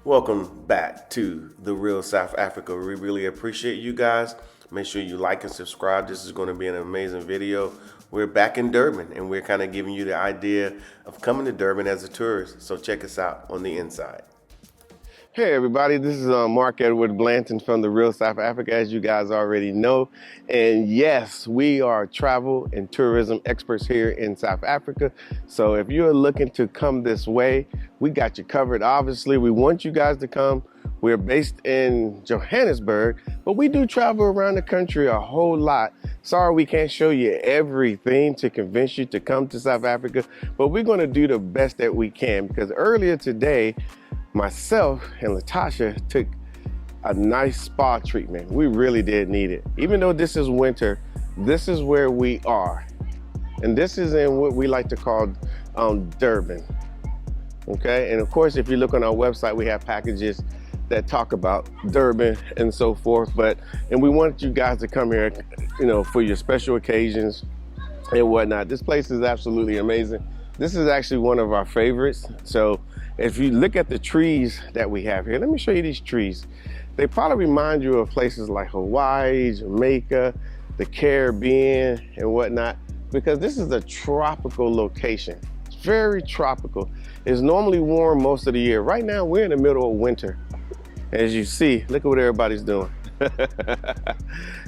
Welcome back to the Real South Africa. We really appreciate you guys. Make sure you like and subscribe. This is going to be an amazing video. We're back in Durban and we're kind of giving you the idea of coming to Durban as a tourist. So check us out on the inside. Hey everybody, this is Mark Edward Blanton from the Real South Africa, as you guys already know. And yes, we are travel and tourism experts here in South Africa. So if you're looking to come this way, we got you covered. Obviously, we want you guys to come. We're based in Johannesburg, but we do travel around the country a whole lot. Sorry, we can't show you everything to convince you to come to South Africa, but we're gonna do the best that we can, because earlier today, myself and Latasha took a nice spa treatment. We really did need it. Even though this is winter, this is where we are. And this is in what we like to call Durban. Okay, and of course, if you look on our website, we have packages that talk about Durban and so forth. And we want you guys to come here, for your special occasions and whatnot. This place is absolutely amazing. This is actually one of our favorites. So if you look at the trees that we have here, let me show you these trees. They probably remind you of places like Hawaii, Jamaica, the Caribbean and whatnot, because this is a tropical location. It's very tropical. It's normally warm most of the year. Right now, we're in the middle of winter. As you see, look at what everybody's doing.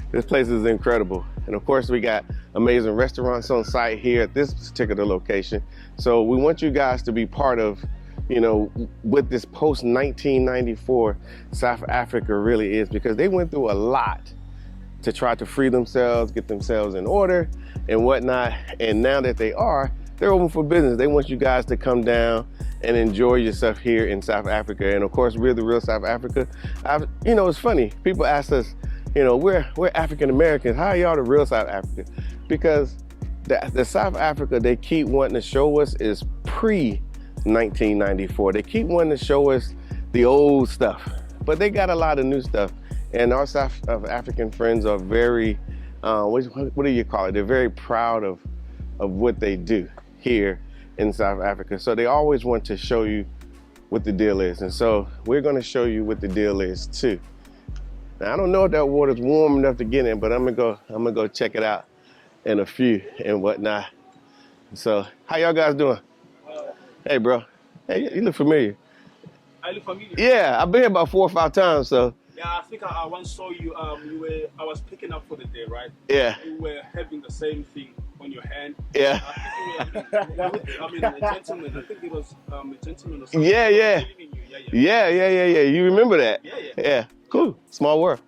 This place is incredible. And of course, we got amazing restaurants on site here at this particular location. So we want you guys to be part of, what this post-1994 South Africa really is, because they went through a lot to try to free themselves, get themselves in order and whatnot. And now that they're open for business. They want you guys to come down and enjoy yourself here in South Africa. And of course, we're the Real South Africa. It's funny. People ask us, we're African Americans. How are y'all the Real South Africa? Because the South Africa they keep wanting to show us is pre-1994. They keep wanting to show us the old stuff, but they got a lot of new stuff. And our South African friends are very, what do you call it? They're very proud of what they do here in South Africa. So they always want to show you what the deal is. And so we're gonna show you what the deal is too. Now, I don't know if that water's warm enough to get in, but I'm gonna go check it out in a few and whatnot. So how y'all guys doing? Hey bro, hey, you look familiar. I look familiar. Yeah, I've been here about 4 or 5 times, so. Yeah, I think I once saw you. I was picking up for the day, right? Yeah. You were having the same thing on your hand. Yeah. A gentleman. I think it was a gentleman or something. Yeah. Yeah. You remember that? Yeah. Cool. Small world.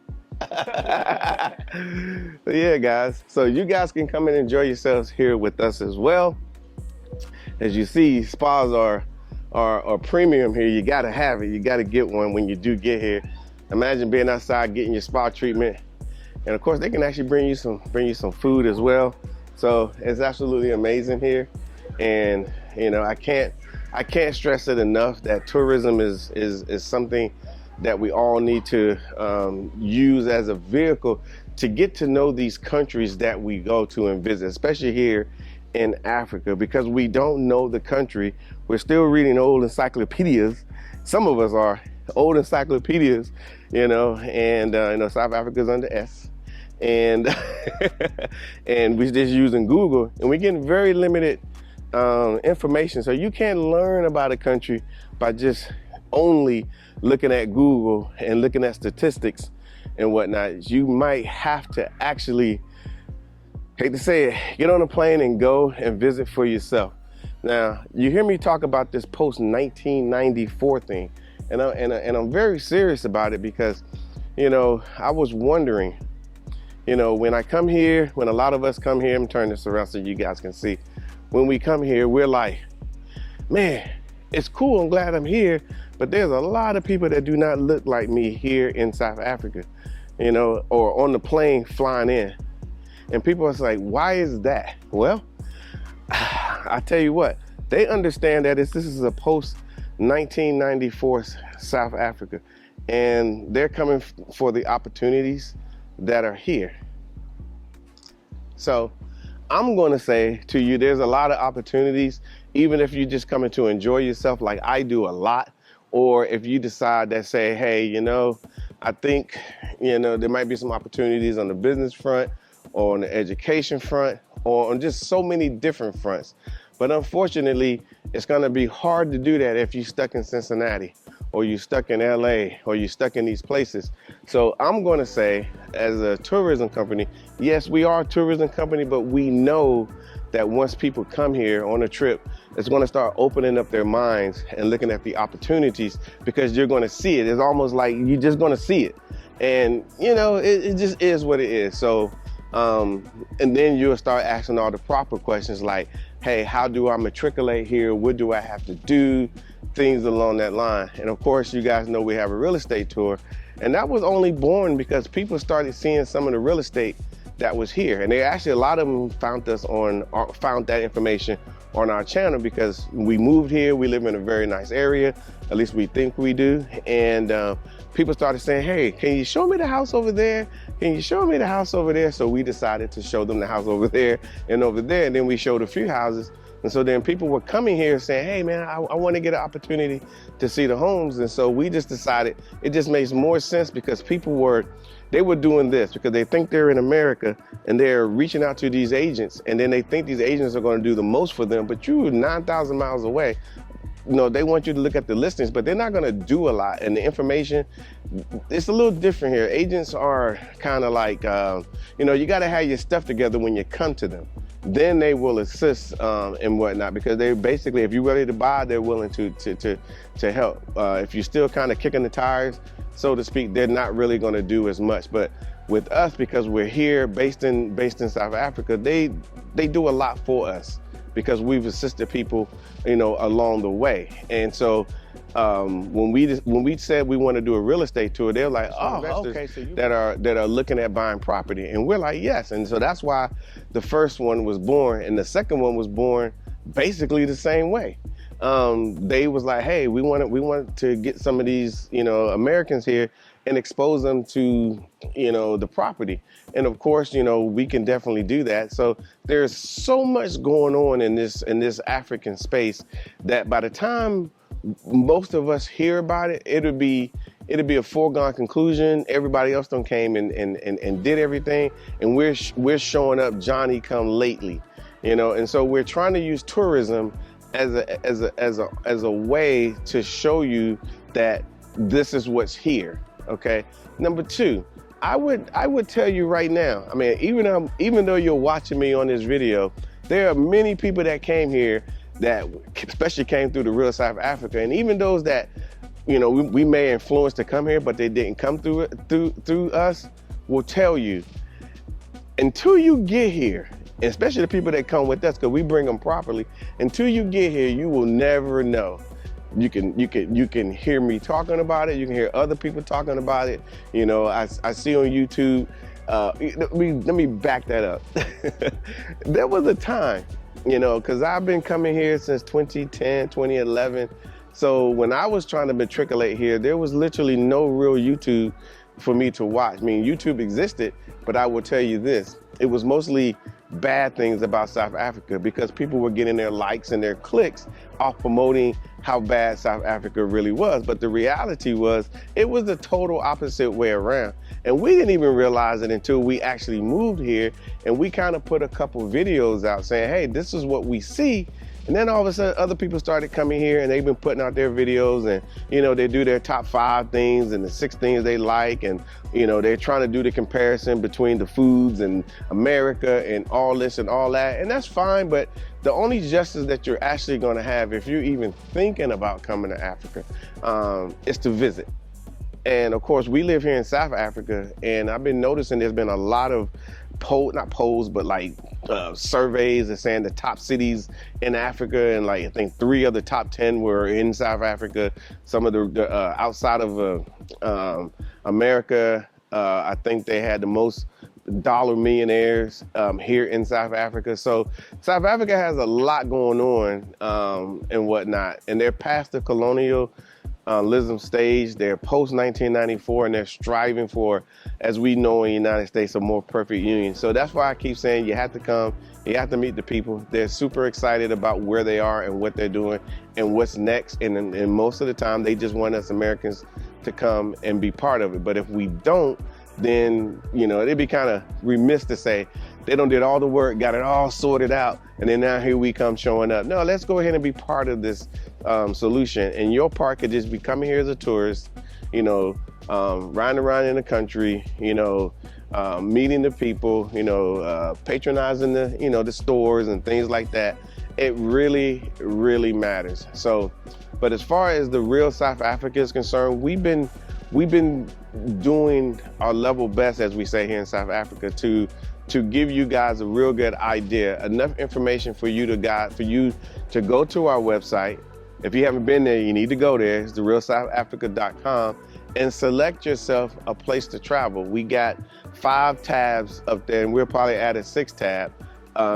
Yeah, guys. So you guys can come and enjoy yourselves here with us as well. As you see, spas are premium here. You gotta have it. You gotta get one when you do get here. Imagine being outside getting your spa treatment, and of course they can actually bring you some food as well. So it's absolutely amazing here, and I can't stress it enough that tourism is something that we all need to use as a vehicle to get to know these countries that we go to and visit, especially here in Africa, because we don't know the country. We're still reading old encyclopedias. Some of us are old encyclopedias, and South Africa's under S, and and we're just using Google, and we're getting very limited information. So you can't learn about a country by just only looking at Google and looking at statistics and whatnot. You might have to actually, hate to say it, get on a plane and go and visit for yourself. Now, you hear me talk about this post-1994 thing, and I'm very serious about it, because, I was wondering, when I come here, when a lot of us come here, I'm turning this around so you guys can see. When we come here, we're like, man, it's cool, I'm glad I'm here, but there's a lot of people that do not look like me here in South Africa, or on the plane flying in. And people are like, why is that? Well, I tell you what, they understand that this is a post-1994 South Africa, and they're coming for the opportunities that are here. So I'm going to say to you, there's a lot of opportunities, even if you're just coming to enjoy yourself like I do a lot. or if you decide that say, hey, I think, there might be some opportunities on the business front or on the education front or on just so many different fronts. But unfortunately, it's gonna be hard to do that if you're stuck in Cincinnati or you're stuck in LA or you're stuck in these places. So I'm gonna say, as a tourism company, yes, we are a tourism company, but we know that once people come here on a trip, it's going to start opening up their minds and looking at the opportunities, because you're going to see it. It's almost like you're just going to see it. And, it just is what it is. So, and then you'll start asking all the proper questions like, hey, how do I matriculate here? What do I have to do? Things along that line. And of course, you guys know we have a real estate tour. And that was only born because people started seeing some of the real estate that was here. And they actually, a lot of them found that information on our channel because we moved here. We live in a very nice area, at least we think we do. And people started saying, hey, can you show me the house over there? Can you show me the house over there? So we decided to show them the house over there and over there. And then we showed a few houses. And so then people were coming here saying, hey man, I want to get an opportunity to see the homes. And so we just decided it just makes more sense because they were doing this because they think they're in America and they're reaching out to these agents, and then they think these agents are going to do the most for them, but you're 9,000 miles away. They want you to look at the listings, but they're not going to do a lot. And the information, it's a little different here. Agents are kind of like, you got to have your stuff together when you come to them. Then they will assist and whatnot, because they basically, if you're ready to buy, they're willing to help. If you're still kind of kicking the tires, so to speak, they're not really going to do as much. But with us, because we're here, based in South Africa, they do a lot for us because we've assisted people, along the way. And so when we said we want to do a real estate tour, they're like, oh, okay, so that are looking at buying property, and we're like, yes. And so that's why the first one was born, and the second one was born basically the same way. They was like, hey, we want to get some of these, Americans here and expose them to, the property. And of course, we can definitely do that. So there's so much going on in this African space that by the time most of us hear about it, it'll be a foregone conclusion. Everybody else done came and did everything, and we're showing up Johnny come lately, and so we're trying to use tourism as a way to show you that this is what's here. Okay. Number two, I would tell you right now, I mean, even though you're watching me on this video, there are many people that came here that especially came through the real South Africa, and even those that we may influence to come here, but they didn't come through us, will tell you, until you get here, especially the people that come with us, because we bring them properly, until you get here, you will never know. You can hear me talking about it. You can hear other people talking about it. I see on YouTube. Let me back that up. There was a time, because I've been coming here since 2010, 2011. So when I was trying to matriculate here, there was literally no real YouTube for me to watch. I mean, YouTube existed, but I will tell you this, it was mostly bad things about South Africa because people were getting their likes and their clicks off promoting how bad South Africa really was. But the reality was, it was the total opposite way around. And we didn't even realize it until we actually moved here, and we kind of put a couple videos out saying, hey, this is what we see. And then all of a sudden, other people started coming here, and they've been putting out their videos, and they do their top 5 things and the 6 things they like, and they're trying to do the comparison between the foods and America and all this and all that, and that's fine. But the only justice that you're actually going to have, if you're even thinking about coming to Africa, is to visit. And of course, we live here in South Africa, and I've been noticing there's been a lot of not polls, but like surveys that saying the top cities in Africa, and like I think 3 of the top 10 were in South Africa. Some of the outside of America, I think they had the most dollar millionaires here in South Africa. So South Africa has a lot going on and whatnot, and they're past the colonial stage. They're post 1994, and they're striving for, as we know in the United States, a more perfect union. So that's why I keep saying you have to come, you have to meet the people. They're super excited about where they are and what they're doing and what's next. And most of the time, they just want us Americans to come and be part of it. But if we don't, then, you know, it'd be kind of remiss to say they don't did all the work, got it all sorted out, and then now here we come showing up. No, let's go ahead and be part of this solution. And your part could just be coming here as a tourist, you know, riding around in the country, you know, meeting the people, you know, patronizing the, you know, the stores and things like that. It really, really matters. So, but as far as the real South Africa is concerned, we've been doing our level best, as we say here in South Africa, to give you guys a real good idea, enough information for you to go to our website. If you haven't been there, you need to go there. It's therealsouthafrica.com and select yourself a place to travel. We got 5 tabs up there, and we'll probably add a 6th tab.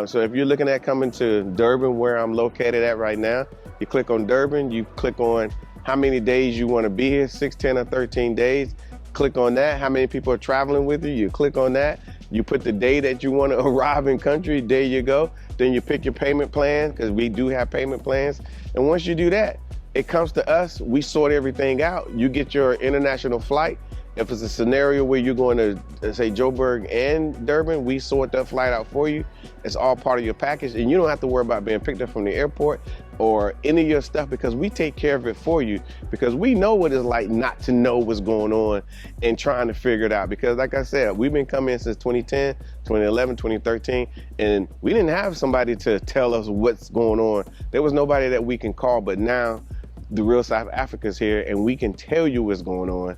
So if you're looking at coming to Durban, where I'm located at right now, you click on Durban, you click on how many days you want to be here, 6, 10, or 13 days. Click on that. How many people are traveling with you? You click on that. You put the day that you want to arrive in country. There you go. Then you pick your payment plan, because we do have payment plans. And once you do that, it comes to us. We sort everything out. You get your international flight. If it's a scenario where you're going to, say, Joburg and Durban, we sort that flight out for you. It's all part of your package, and you don't have to worry about being picked up from the airport or any of your stuff, because we take care of it for you, because we know what it's like not to know what's going on and trying to figure it out. Because like I said, we've been coming in since 2010, 2011, 2013, and we didn't have somebody to tell us what's going on. There was nobody that we can call, but now the real South Africa's here, and we can tell you what's going on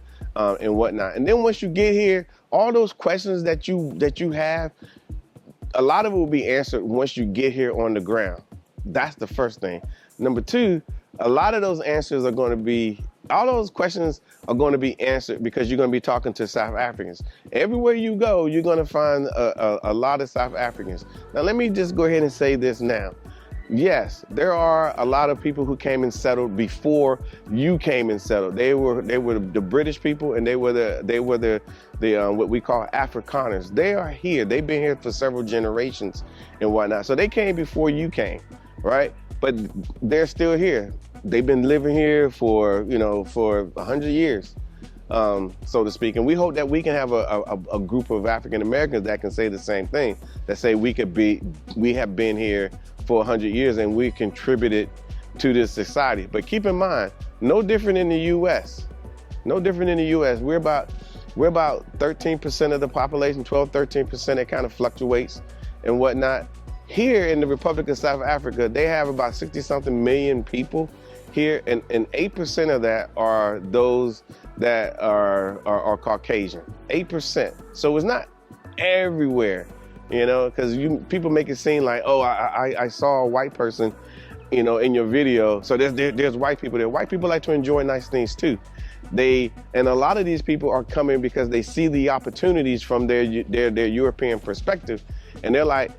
and whatnot. And then once you get here, all those questions that you have, a lot of it will be answered once you get here on the ground. That's the first thing. Number 2, a lot of those answers are going to be, all those questions are going to be answered because you're going to be talking to South Africans. Everywhere you go, you're going to find a lot of South Africans. Now, let me just go ahead and say this now. Yes, there are a lot of people who came and settled before you came and settled. They were the British people, and they were the what we call Afrikaners. They are here. They've been here for several generations and whatnot. So they came before you came, right? But they're still here. They've been living here for 100 years, so to speak. And we hope that we can have a group of African Americans that can say the same thing. That say we have been here for 100 years and we contributed to this society. But keep in mind, no different in the U.S. No different in the U.S. We're about 13% of the population, 12, 13%. It kind of fluctuates and whatnot. Here in the Republic of South Africa, they have about 60-something million people here, and 8% of that are those that are Caucasian. 8%. So it's not everywhere. You know, because people make it seem like, oh, I saw a white person, you know, in your video. So there's white people there. White people like to enjoy nice things too. And a lot of these people are coming because they see the opportunities from their European perspective, and they're like,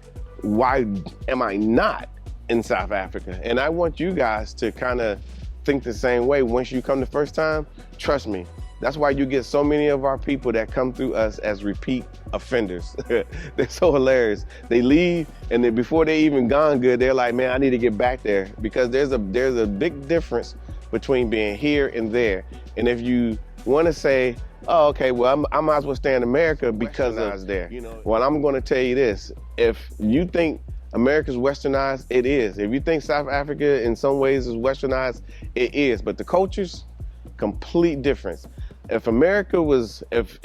why am I not in South Africa? And I want you guys to kind of think the same way. Once you come the first time, trust me. That's why you get so many of our people that come through us as repeat offenders. They're so hilarious. They leave, and then before they even gone good, they're like, man, I need to get back there, because there's a big difference between being here and there. And if you want to say, oh, okay, well, I might as well stay in America because I was there. Well, I'm going to tell you this. If you think America's westernized, it is. If you think South Africa in some ways is westernized, it is. But the cultures, complete difference. If America was, if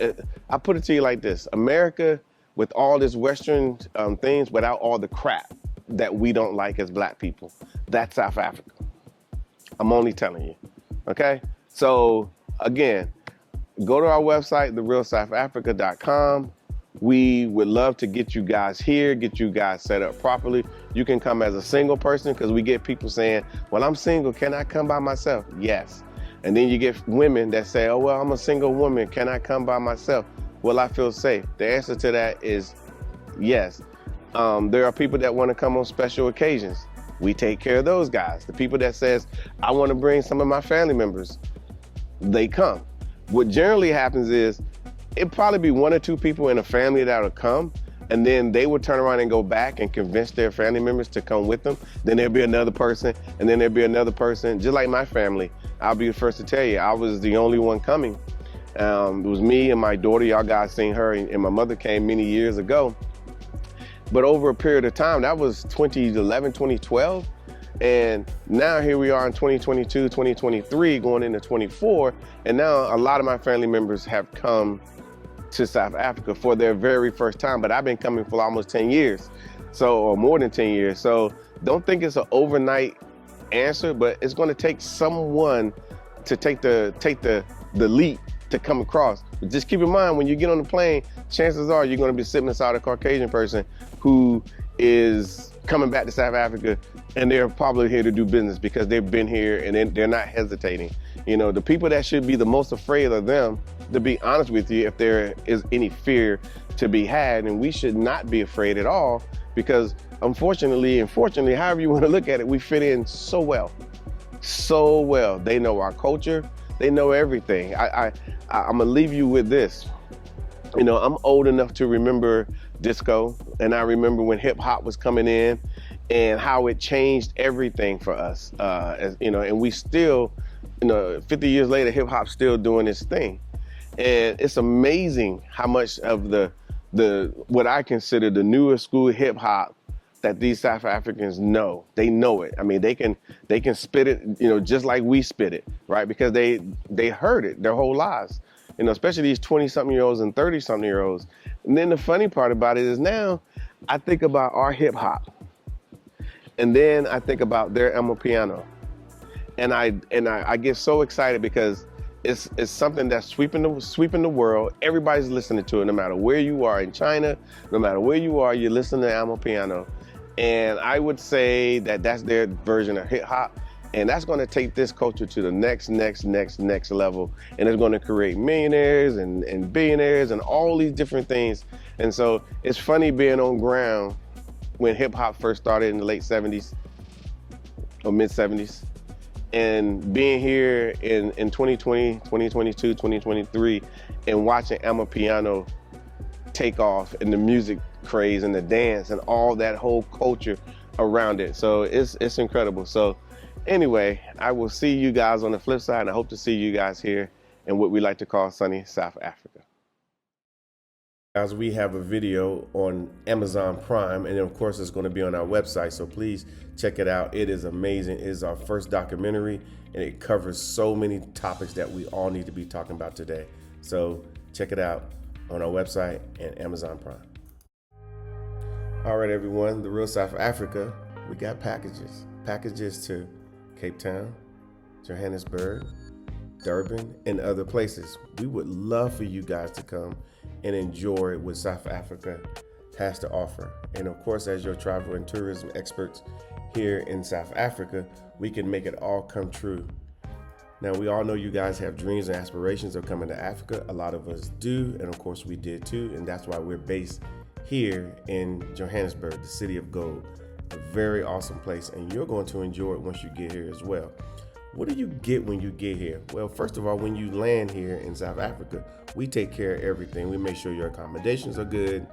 I put it to you like this, America with all this Western things, without all the crap that we don't like as black people, that's South Africa. I'm only telling you, okay? So again, go to our website, therealsouthafrica.com. We would love to get you guys here, get you guys set up properly. You can come as a single person, because we get people saying, well, I'm single, can I come by myself? Yes. And then you get women that say, oh, well, I'm a single woman, can I come by myself? Will I feel safe? The answer to that is yes. There are people that want to come on special occasions. We take care of those guys. The people that says, I want to bring some of my family members. they come. What generally happens is it'd probably be 1 or 2 people in a family that'll come, and then they would turn around and go back and convince their family members to come with them. Then there'd be another person, and then there'd be another person. Just like my family, I'll be the first to tell you, I was the only one coming. It was me and my daughter. Y'all guys seen her, and my mother came many years ago. But over a period of time, that was 2011, 2012. And now here we are in 2022, 2023, going into 24. And now a lot of my family members have come to South Africa for their very first time, but I've been coming for almost 10 years, or more than 10 years. So don't think it's an overnight answer, but it's gonna take someone to take the leap to come across. But just keep in mind, when you get on the plane, chances are you're gonna be sitting beside a Caucasian person who is coming back to South Africa, and they're probably here to do business because they've been here and they're not hesitating. You know, the people that should be the most afraid of them, to be honest with you, if there is any fear to be had, and we should not be afraid at all, because unfortunately and fortunately, however you want to look at it, we fit in so well. So well. They know our culture, they know everything. I'm gonna leave you with this. You know, I'm old enough to remember disco, and I remember when hip hop was coming in and how it changed everything for us. As, you know, and we still, 50 years later, hip hop's still doing its thing. And it's amazing how much of the what I consider the newer school hip hop that these South Africans know. They know it. I mean, they can spit it, just like we spit it, right? Because they heard it their whole lives. Especially these 20-something-year-olds and 30-something-year-olds. And then the funny part about it is now I think about our hip hop, and then I think about their Amapiano, and I get so excited because it's something that's sweeping the world. Everybody's listening to it, no matter where you are in China, no matter where you are, you're listening to Amapiano. And I would say that that's their version of hip hop. And that's going to take this culture to the next level. And it's going to create millionaires and billionaires and all these different things. And so it's funny being on ground when hip hop first started in the late 70s or mid 70s. And being here in 2020, 2022, 2023, and watching Amapiano take off and the music craze and the dance and all that whole culture around it. So it's incredible. So anyway, I will see you guys on the flip side, and I hope to see you guys here in what we like to call sunny South Africa. Guys, we have a video on Amazon Prime, and of course it's going to be on our website, so please check it out. It is amazing. It is our first documentary, and it covers so many topics that we all need to be talking about today. So check it out on our website and Amazon Prime. All right, everyone, the Real South Africa, we got packages to Cape Town, Johannesburg, Durban, and other places. We would love for you guys to come and enjoy what South Africa has to offer. And of course, as your travel and tourism experts here in South Africa, we can make it all come true. Now, we all know you guys have dreams and aspirations of coming to Africa. A lot of us do, and of course we did too, and that's why we're based here in Johannesburg, the city of gold. A very awesome place, and you're going to enjoy it once you get here as well. What do you get when you get here? Well, first of all, when you land here in South Africa, we take care of everything. We make sure your accommodations are good.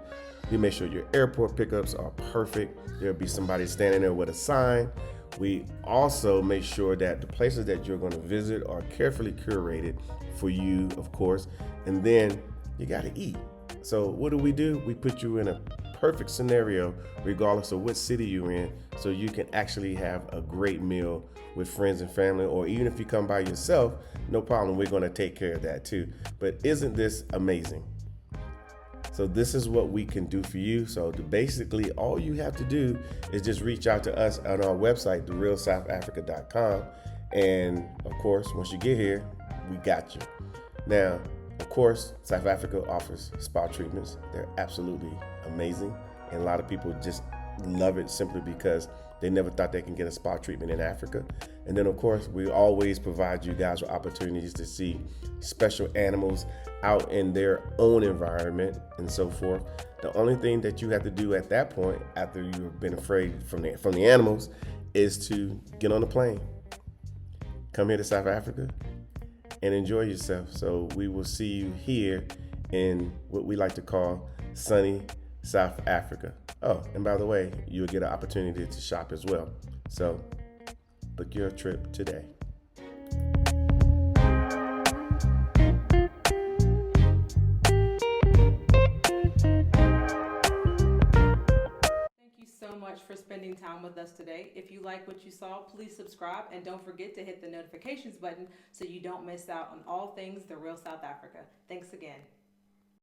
We make sure your airport pickups are perfect. There'll be somebody standing there with a sign. We also make sure that the places that you're going to visit are carefully curated for you, of course. And then you got to eat. So what do? We put you in a perfect scenario regardless of what city you're in, so you can actually have a great meal with friends and family, or even if you come by yourself, no problem, we're going to take care of that too. But isn't this amazing? So this is what we can do for you. So basically all you have to do is just reach out to us on our website, therealsouthafrica.com, and of course once you get here, we got you. Now, of course, South Africa offers spa treatments. They're absolutely amazing. And a lot of people just love it simply because they never thought they can get a spa treatment in Africa. And then, of course, we always provide you guys with opportunities to see special animals out in their own environment and so forth. The only thing that you have to do at that point, after you've been afraid from the animals, is to get on the plane, come here to South Africa, and enjoy yourself. So we will see you here in what we like to call sunny South Africa. Oh, and by the way, you'll get an opportunity to shop as well. So book your trip today. Thank you so much for spending time with us today. If you like what you saw, please subscribe and don't forget to hit the notifications button so you don't miss out on all things The Real South Africa. Thanks again.